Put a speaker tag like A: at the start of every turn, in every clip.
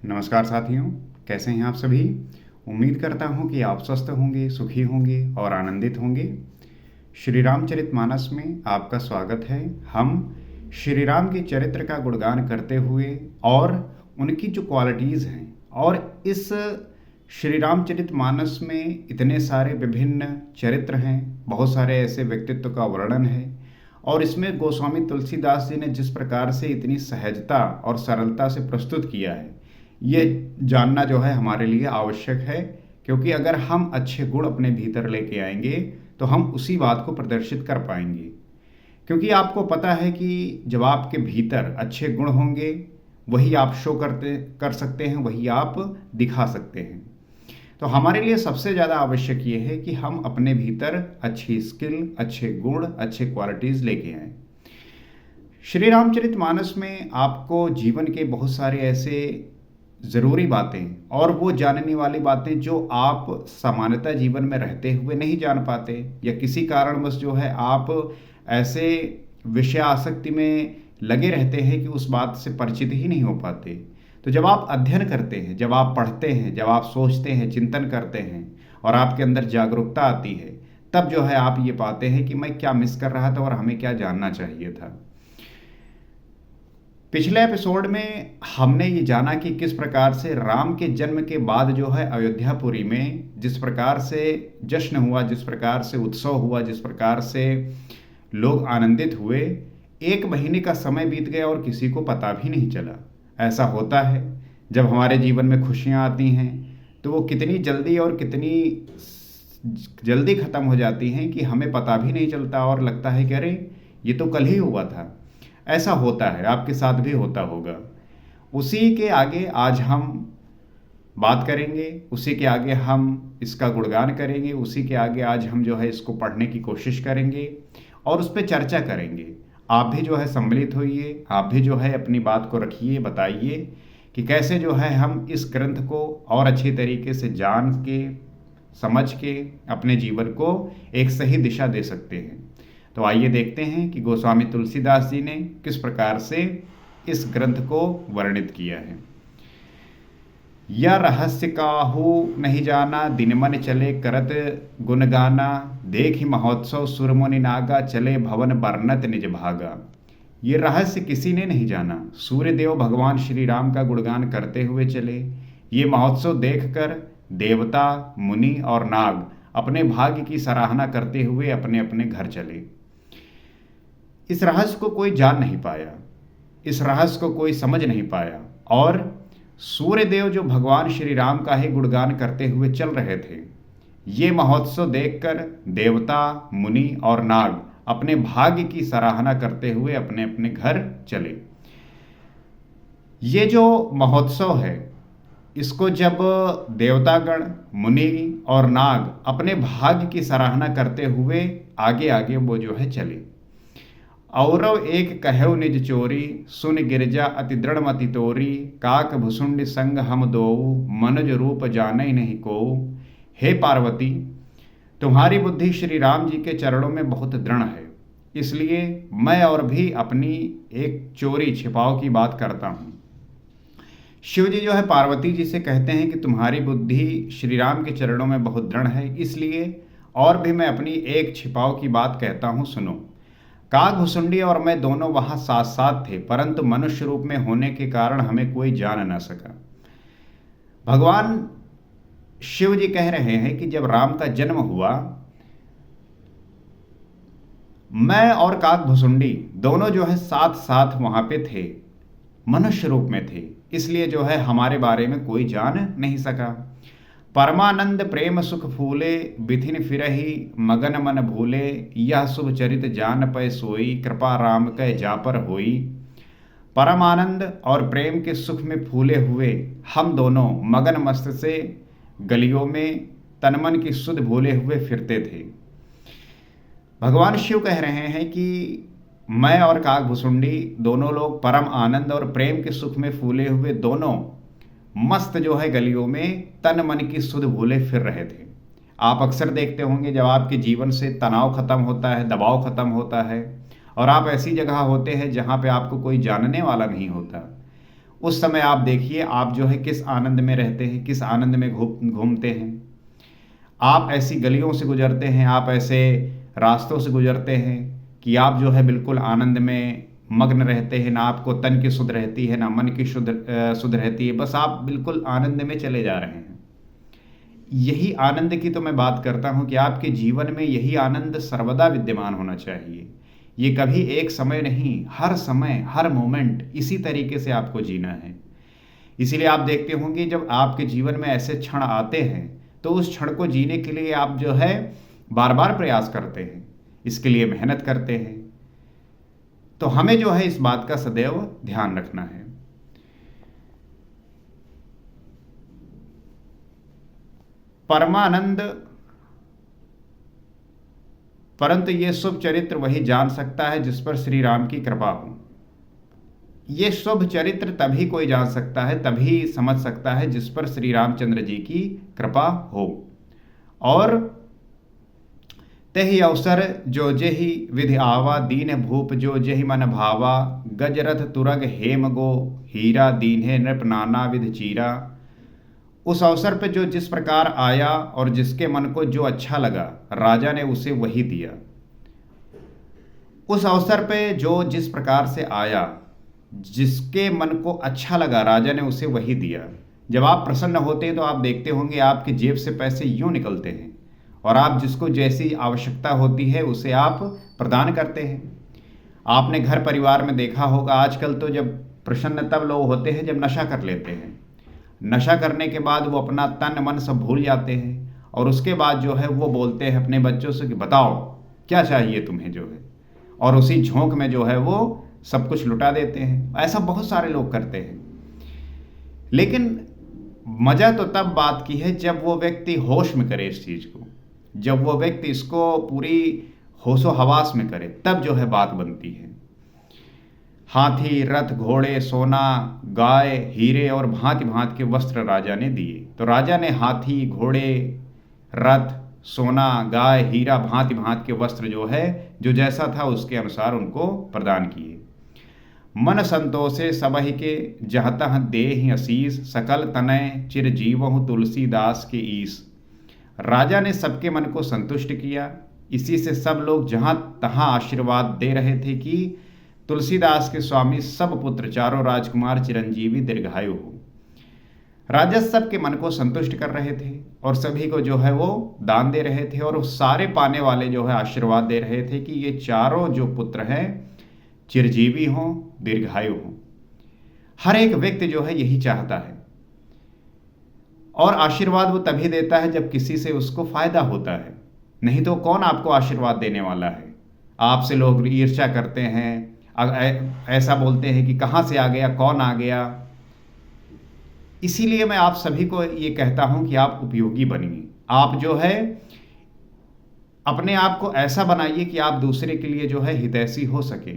A: नमस्कार साथियों, कैसे हैं आप सभी। उम्मीद करता हूं कि आप स्वस्थ होंगे, सुखी होंगे और आनंदित होंगे। श्री रामचरितमानस में आपका स्वागत है। हम श्री राम के चरित्र का गुणगान करते हुए और उनकी जो क्वालिटीज़ हैं और इस श्री रामचरितमानस में इतने सारे विभिन्न चरित्र हैं, बहुत सारे ऐसे व्यक्तित्व का वर्णन है और इसमें गोस्वामी तुलसीदास जी ने जिस प्रकार से इतनी सहजता और सरलता से प्रस्तुत किया है, ये जानना जो है हमारे लिए आवश्यक है। क्योंकि अगर हम अच्छे गुण अपने भीतर लेके आएंगे तो हम उसी बात को प्रदर्शित कर पाएंगे। क्योंकि आपको पता है कि जब आपके भीतर अच्छे गुण होंगे वही आप शो कर सकते हैं, वही आप दिखा सकते हैं। तो हमारे लिए सबसे ज़्यादा आवश्यक ये है कि हम अपने भीतर अच्छी स्किल, अच्छे गुण, अच्छे क्वालिटीज़ लेके आएँ। श्री रामचरितमानस में आपको जीवन के बहुत सारे ऐसे ज़रूरी बातें और वो जानने वाली बातें जो आप सामान्यतः जीवन में रहते हुए नहीं जान पाते, या किसी कारणवश जो है आप ऐसे विषय आसक्ति में लगे रहते हैं कि उस बात से परिचित ही नहीं हो पाते। तो जब आप अध्ययन करते हैं, जब आप पढ़ते हैं, जब आप सोचते हैं, चिंतन करते हैं और आपके अंदर जागरूकता आती है, तब जो है आप ये पाते हैं कि मैं क्या मिस कर रहा था और हमें क्या जानना चाहिए था। पिछले एपिसोड में हमने ये जाना कि किस प्रकार से राम के जन्म के बाद जो है अयोध्यापुरी में जिस प्रकार से जश्न हुआ, जिस प्रकार से उत्सव हुआ, जिस प्रकार से लोग आनंदित हुए, 1 महीने का समय बीत गया और किसी को पता भी नहीं चला। ऐसा होता है जब हमारे जीवन में खुशियाँ आती हैं तो वो कितनी जल्दी और कितनी जल्दी ख़त्म हो जाती हैं कि हमें पता भी नहीं चलता और लगता है कि अरे ये तो कल ही हुआ था। ऐसा होता है, आपके साथ भी होता होगा। उसी के आगे आज हम बात करेंगे, उसी के आगे हम इसका गुणगान करेंगे, उसी के आगे आज हम जो है इसको पढ़ने की कोशिश करेंगे और उस पर चर्चा करेंगे। आप भी जो है सम्मिलित होइए, आप भी जो है अपनी बात को रखिए, बताइए कि कैसे जो है हम इस ग्रंथ को और अच्छी तरीके से जान के, समझ के अपने जीवन को एक सही दिशा दे सकते हैं। तो आइए देखते हैं कि गोस्वामी तुलसीदास जी ने किस प्रकार से इस ग्रंथ को वर्णित किया है। यह रहस्य काहू नहीं जाना, दिन मन चले करत गुणगाना, देखि महोत्सव सुरमुनि नागा, चले भवन बरनत निज भागा। ये रहस्य किसी ने नहीं जाना। सूर्यदेव भगवान श्री राम का गुणगान करते हुए चले। ये महोत्सव देखकर देवता, मुनि और नाग अपने भाग्य की सराहना करते हुए अपने अपने घर चले। इस रहस्य को कोई जान नहीं पाया, इस रहस्य को कोई समझ नहीं पाया और सूर्यदेव जो भगवान श्री राम का ही गुणगान करते हुए चल रहे थे, ये महोत्सव देखकर देवता, मुनि और नाग अपने भाग्य की सराहना करते हुए अपने अपने घर चले। ये जो महोत्सव है, इसको जब देवतागण, मुनि और नाग अपने भाग्य की सराहना करते हुए आगे आगे वो जो है चले। औरव एक कहव निज चोरी, सुन गिरजा अति दृढ़मति तोरी, काक भुसुंड संग हम दोऊ, मनुज रूप जाने नहीं को। हे पार्वती, तुम्हारी बुद्धि श्री राम जी के चरणों में बहुत दृढ़ है, इसलिए मैं और भी अपनी एक चोरी छिपाव की बात करता हूँ। शिव जी जो है पार्वती जी से कहते हैं कि तुम्हारी बुद्धि श्री राम के चरणों में बहुत दृढ़ है, इसलिए और भी मैं अपनी एक छिपाव की बात कहता हूँ, सुनो। काग भुसुंडी और मैं दोनों वहां साथ साथ थे, परंतु मनुष्य रूप में होने के कारण हमें कोई जान न सका। भगवान शिव जी कह रहे हैं कि जब राम का जन्म हुआ, मैं और काग भुसुंडी दोनों जो है साथ साथ वहां पे थे, मनुष्य रूप में थे, इसलिए जो है हमारे बारे में कोई जान नहीं सका। परमानंद प्रेम सुख फूले, बिथिन फिरही मगन मन भूले, यह शुभ चरित जान पै सोई, कृपा राम कै जापर होई। परमानंद और प्रेम के सुख में फूले हुए हम दोनों मगन मस्त से गलियों में तनमन की सुध भूले हुए फिरते थे। भगवान शिव कह रहे हैं कि मैं और काग भुसुंडी दोनों लोग परम आनंद और प्रेम के सुख में फूले हुए दोनों मस्त जो है गलियों में तन मन की सुध भूले फिर रहे थे। आप अक्सर देखते होंगे जब आपके जीवन से तनाव खत्म होता है, दबाव खत्म होता है और आप ऐसी जगह होते हैं जहाँ पे आपको कोई जानने वाला नहीं होता, उस समय आप देखिए आप जो है किस आनंद में रहते हैं, किस आनंद में घूमते हैं। आप ऐसी गलियों से गुजरते हैं, आप ऐसे रास्तों से गुजरते हैं कि आप जो है बिल्कुल आनंद में मग्न रहते हैं, ना आपको तन की सुध रहती है, ना मन की सुध रहती है, बस आप बिल्कुल आनंद में चले जा रहे हैं। यही आनंद की तो मैं बात करता हूँ कि आपके जीवन में यही आनंद सर्वदा विद्यमान होना चाहिए। ये कभी एक समय नहीं, हर समय, हर मोमेंट इसी तरीके से आपको जीना है। इसीलिए आप देखते होंगे जब आपके जीवन में ऐसे क्षण आते हैं तो उस क्षण को जीने के लिए आप जो है बार बार प्रयास करते हैं, इसके लिए मेहनत करते हैं। तो हमें जो है इस बात का सदैव ध्यान रखना है। परमानंद, परंतु ये शुभ चरित्र वही जान सकता है जिस पर श्री राम की कृपा हो। ये शुभ चरित्र तभी कोई जान सकता है, तभी समझ सकता है जिस पर श्री रामचंद्र जी की कृपा हो। और तेहि अवसर जो जेहि विधि आवा, दीन भूप जो जेहि मन भावा, गजरथ तुरग हेम गो हीरा, दीन्हे नृप नाना विध चीरा। उस अवसर पे जो जिस प्रकार आया और जिसके मन को जो अच्छा लगा, राजा ने उसे वही दिया। उस अवसर पे जो जिस प्रकार से आया, जिसके मन को अच्छा लगा, राजा ने उसे वही दिया। जब आप प्रसन्न होते हैं तो आप देखते होंगे आपकी जेब से पैसे यूं निकलते हैं और आप जिसको जैसी आवश्यकता होती है उसे आप प्रदान करते हैं। आपने घर परिवार में देखा होगा आजकल तो जब प्रसन्न तब लोग होते हैं जब नशा कर लेते हैं। नशा करने के बाद वो अपना तन मन सब भूल जाते हैं और उसके बाद जो है वो बोलते हैं अपने बच्चों से कि बताओ क्या चाहिए तुम्हें जो है, और उसी झोंक में जो है वो सब कुछ लुटा देते हैं। ऐसा बहुत सारे लोग करते हैं। लेकिन मजा तो तब बात की है जब वो व्यक्ति होश में करे इस चीज को, जब वो व्यक्ति इसको पूरी होशो हवास में करे, तब जो है बात बनती है। हाथी, रथ, घोड़े, सोना, गाय, हीरे और भांति भांति के वस्त्र राजा ने दिए। तो राजा ने हाथी, घोड़े, रथ, सोना, गाय, हीरा, भांति भांति के वस्त्र जो है जो जैसा था उसके अनुसार उनको प्रदान किए। मन संतोषे सबहि के जहतः देहि असीस, सकल तनय चिर जीवहु तुलसीदास के ईस। राजा ने सबके मन को संतुष्ट किया। इसी से सब लोग जहां तहां आशीर्वाद दे रहे थे कि तुलसीदास के स्वामी सब पुत्र चारों राजकुमार चिरंजीवी दीर्घायु हो। राजा सबके मन को संतुष्ट कर रहे थे और सभी को जो है वो दान दे रहे थे और सारे पाने वाले जो है आशीर्वाद दे रहे थे कि ये चारों जो पुत्र हैं चिरजीवी हों, दीर्घायु हों। हर एक व्यक्ति जो है यही चाहता है और आशीर्वाद वो तभी देता है जब किसी से उसको फायदा होता है, नहीं तो कौन आपको आशीर्वाद देने वाला है। आपसे लोग ईर्ष्या करते हैं, ऐसा बोलते हैं कि कहाँ से आ गया, कौन आ गया। इसीलिए मैं आप सभी को ये कहता हूं कि आप उपयोगी बनिए। आप जो है अपने आप को ऐसा बनाइए कि आप दूसरे के लिए जो है हितैषी हो सके।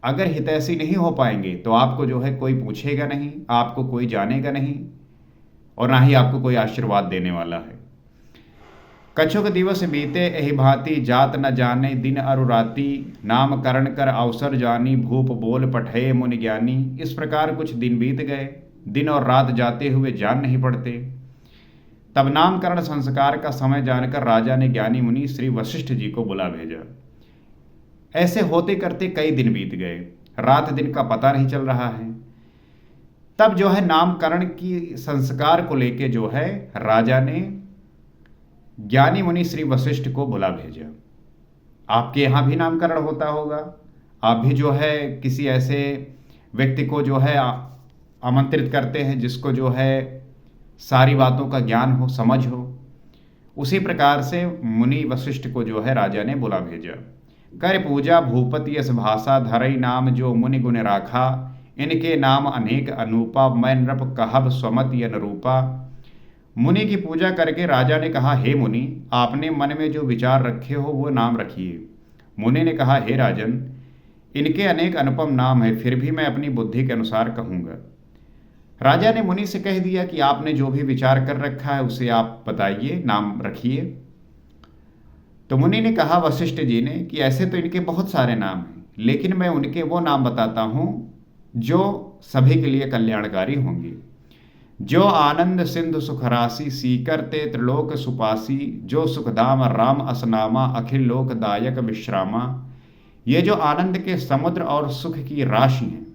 A: अगर हितैषी नहीं हो पाएंगे तो आपको जो है कोई पूछेगा नहीं, आपको कोई जानेगा नहीं और ना ही आपको कोई आशीर्वाद देने वाला है। कछुक दिवस बीते एहि भांति, जात न जाने दिन अरु राति, नाम करण कर अवसर जानी, भूप बोल पठे मुनि ज्ञानी। इस प्रकार कुछ दिन बीत गए, दिन और रात जाते हुए जान नहीं पड़ते। तब नामकरण संस्कार का समय जानकर राजा ने ज्ञानी मुनि श्री वशिष्ठ जी को बुला भेजा। ऐसे होते करते कई दिन बीत गए, रात दिन का पता नहीं चल रहा है। तब जो है नामकरण की संस्कार को लेके जो है राजा ने ज्ञानी मुनि श्री वशिष्ठ को बुला भेजा। आपके यहाँ भी नामकरण होता होगा, आप भी जो है किसी ऐसे व्यक्ति को जो है आमंत्रित करते हैं जिसको जो है सारी बातों का ज्ञान हो, समझ हो। उसी प्रकार से मुनि वशिष्ठ को जो है राजा ने बुला भेजा। कर पूजा भूपति यस भाषा, धरई नाम जो मुनि गुण राखा, इनके नाम अनेक अनूपा, मैं नृप कहब स्वमति अनुरूपा। मुनि की पूजा करके राजा ने कहा, हे मुनि, आपने मन में जो विचार रखे हो वो नाम रखिए। मुनि ने कहा, हे राजन, इनके अनेक अनुपम नाम है, फिर भी मैं अपनी बुद्धि के अनुसार कहूँगा। राजा ने मुनि से कह दिया कि आपने जो भी विचार कर रखा है उसे आप बताइए, नाम रखिए। तो मुनि ने कहा वशिष्ठ जी ने कि ऐसे तो इनके बहुत सारे नाम हैं, लेकिन मैं उनके वो नाम बताता हूँ जो सभी के लिए कल्याणकारी होंगी। जो आनंद सिंधु सुखराशि सीकर ते त्रिलोक सुपासी, जो सुखधाम राम असनामा अखिल लोकदायक विश्रामा। ये जो आनंद के समुद्र और सुख की राशि हैं,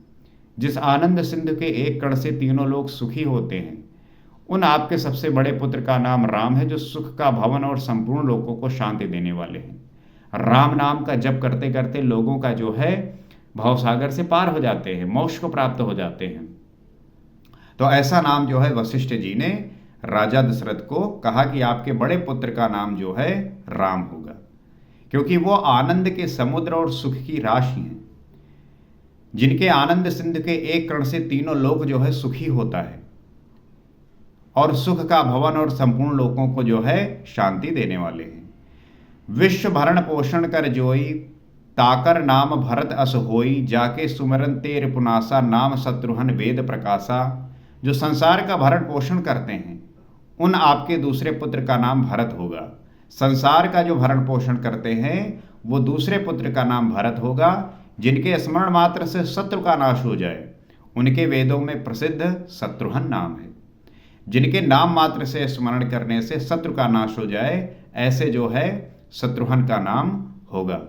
A: जिस आनंद सिंधु के एक कण से तीनों लोग सुखी होते हैं, उन आपके सबसे बड़े पुत्र का नाम राम है, जो सुख का भवन और संपूर्ण लोगों को शांति देने वाले हैं। राम नाम का जप करते करते लोगों का जो है भवसागर से पार हो जाते हैं, मोक्ष को प्राप्त हो जाते हैं। तो ऐसा नाम जो है वशिष्ठ जी ने राजा दशरथ को कहा कि आपके बड़े पुत्र का नाम जो है राम होगा, क्योंकि वो आनंद के समुद्र और सुख की राशि हैं, जिनके आनंद सिंधु के एक कण से तीनों लोक जो है सुखी होता है और सुख का भवन और संपूर्ण लोगों को जो है शांति देने वाले हैं। विश्व भरण पोषण कर जोई, ताकर नाम भरत अस होई, जाके सुमरन तेर पुनासा, नाम शत्रुघ्न वेद प्रकाशा। जो संसार का भरण पोषण करते हैं, उन आपके दूसरे पुत्र का नाम भरत होगा। संसार का जो भरण पोषण करते हैं, वो दूसरे पुत्र का नाम भरत होगा, जिनके स्मरण मात्र से शत्रु का नाश हो जाए। उनके वेदों में प्रसिद्ध शत्रुघ्न नाम है। जिनके नाम मात्र से स्मरण करने से शत्रु का नाश हो जाए, ऐसे जो है शत्रुघ्न का नाम होगा।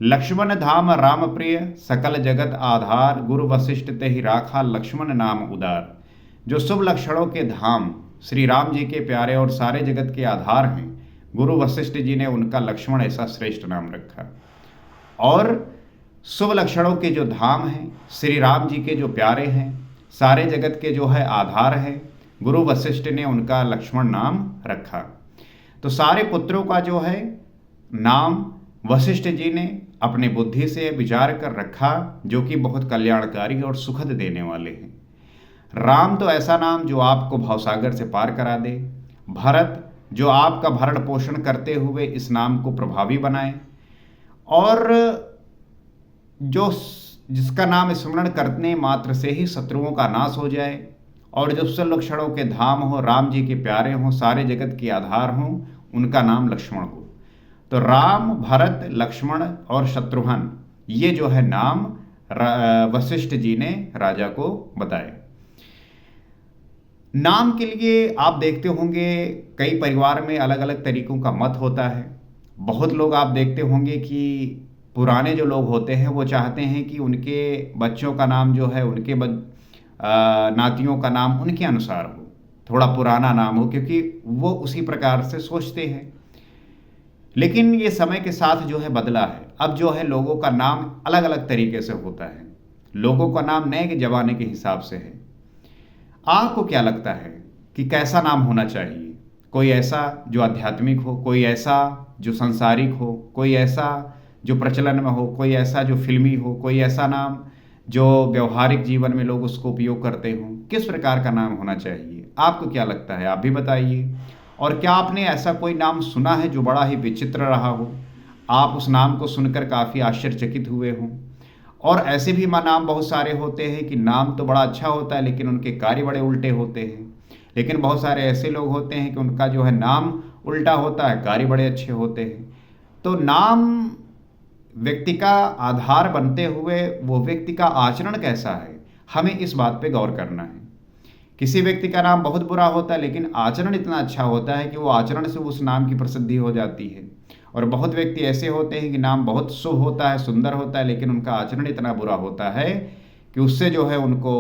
A: लक्ष्मण धाम राम प्रिय, सकल जगत आधार, गुरु वशिष्ठ ते ही राखा लक्ष्मण नाम उदार। जो शुभ लक्षणों के धाम श्री राम जी के प्यारे और सारे जगत के आधार हैं, गुरु वशिष्ठ जी ने उनका लक्ष्मण ऐसा श्रेष्ठ नाम रखा। और शुभ लक्षणों के जो धाम हैं, श्री राम जी के जो प्यारे हैं, सारे जगत के जो है आधार हैं, गुरु वशिष्ठ ने उनका लक्ष्मण नाम रखा। तो सारे पुत्रों का जो है नाम वशिष्ठ जी ने अपनी बुद्धि से विचार कर रखा, जो कि बहुत कल्याणकारी और सुखद देने वाले हैं। राम तो ऐसा नाम जो आपको भवसागर से पार करा दे। भरत जो आपका भरण पोषण करते हुए इस नाम को प्रभावी बनाए, और जो जिसका नाम स्मरण करने मात्र से ही शत्रुओं का नाश हो जाए, और जो सब लक्षणों के धाम हो, राम जी के प्यारे हों, सारे जगत के आधार हों, उनका नाम लक्ष्मण हो। तो राम, भरत, लक्ष्मण और शत्रुघ्न, ये जो है नाम वशिष्ठ जी ने राजा को बताए। नाम के लिए आप देखते होंगे कई परिवार में अलग अलग तरीकों का मत होता है। बहुत लोग आप देखते होंगे कि पुराने जो लोग होते हैं वो चाहते हैं कि उनके बच्चों का नाम जो है, उनके नातियों का नाम उनके अनुसार हो, थोड़ा पुराना नाम हो, क्योंकि वो उसी प्रकार से सोचते हैं। लेकिन ये समय के साथ जो है बदला है। अब जो है लोगों का नाम अलग अलग तरीके से होता है। लोगों का नाम नए के जमाने के हिसाब से है। आपको क्या लगता है कि कैसा नाम होना चाहिए? कोई ऐसा जो आध्यात्मिक हो, कोई ऐसा जो सांसारिक हो, कोई ऐसा जो प्रचलन में हो, कोई ऐसा जो फिल्मी हो, कोई ऐसा नाम जो व्यवहारिक जीवन में लोग उसको उपयोग करते हों। किस प्रकार का नाम होना चाहिए? आपको क्या लगता है? आप भी बताइए। और क्या आपने ऐसा कोई नाम सुना है जो बड़ा ही विचित्र रहा हो, आप उस नाम को सुनकर काफ़ी आश्चर्यचकित हुए हों? और ऐसे भी नाम बहुत सारे होते हैं कि नाम तो बड़ा अच्छा होता है लेकिन उनके कार्य बड़े उल्टे होते हैं। लेकिन बहुत सारे ऐसे लोग होते हैं कि उनका जो है नाम उल्टा होता है, कार्य बड़े अच्छे होते हैं। तो नाम व्यक्ति का आधार बनते हुए वो व्यक्ति का आचरण कैसा है, हमें इस बात पे गौर करना है। किसी व्यक्ति का नाम बहुत बुरा होता है लेकिन आचरण इतना अच्छा होता है कि वो आचरण से उस नाम की प्रसिद्धि हो जाती है। और बहुत व्यक्ति ऐसे होते हैं कि नाम बहुत शुभ होता है, सुंदर होता है, लेकिन उनका आचरण इतना बुरा होता है कि उससे जो है उनको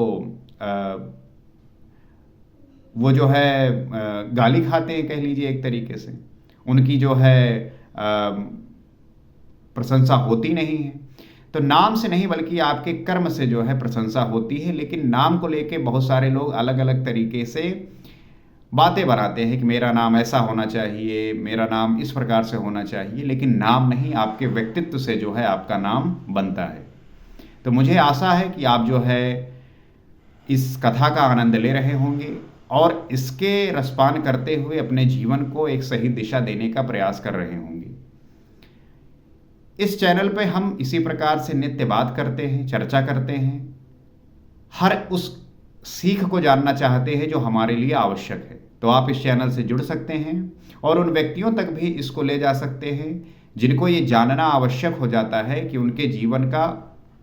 A: वो जो है गाली खाते हैं, कह लीजिए एक तरीके से। उनकी जो है प्रशंसा होती नहीं है। तो नाम से नहीं बल्कि आपके कर्म से जो है प्रशंसा होती है। लेकिन नाम को लेके बहुत सारे लोग अलग अलग तरीके से बातें बनाते हैं कि मेरा नाम ऐसा होना चाहिए, मेरा नाम इस प्रकार से होना चाहिए। लेकिन नाम नहीं, आपके व्यक्तित्व से जो है आपका नाम बनता है। तो मुझे आशा है कि आप जो है इस कथा का आनंद ले रहे होंगे और इसके रसपान करते हुए अपने जीवन को एक सही दिशा देने का प्रयास कर रहे होंगे। इस चैनल पे हम इसी प्रकार से नित्य बात करते हैं, चर्चा करते हैं, हर उस सीख को जानना चाहते हैं जो हमारे लिए आवश्यक है। तो आप इस चैनल से जुड़ सकते हैं और उन व्यक्तियों तक भी इसको ले जा सकते हैं जिनको ये जानना आवश्यक हो जाता है कि उनके जीवन का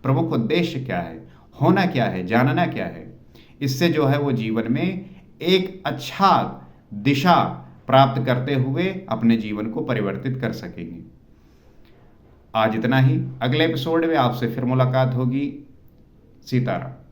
A: प्रमुख उद्देश्य क्या है होना क्या है, जानना क्या है। इससे जो है वो जीवन में एक अच्छा दिशा प्राप्त करते हुए अपने जीवन को परिवर्तित कर सकेंगे। आज इतना ही, अगले एपिसोड में आपसे फिर मुलाकात होगी। सीताराम।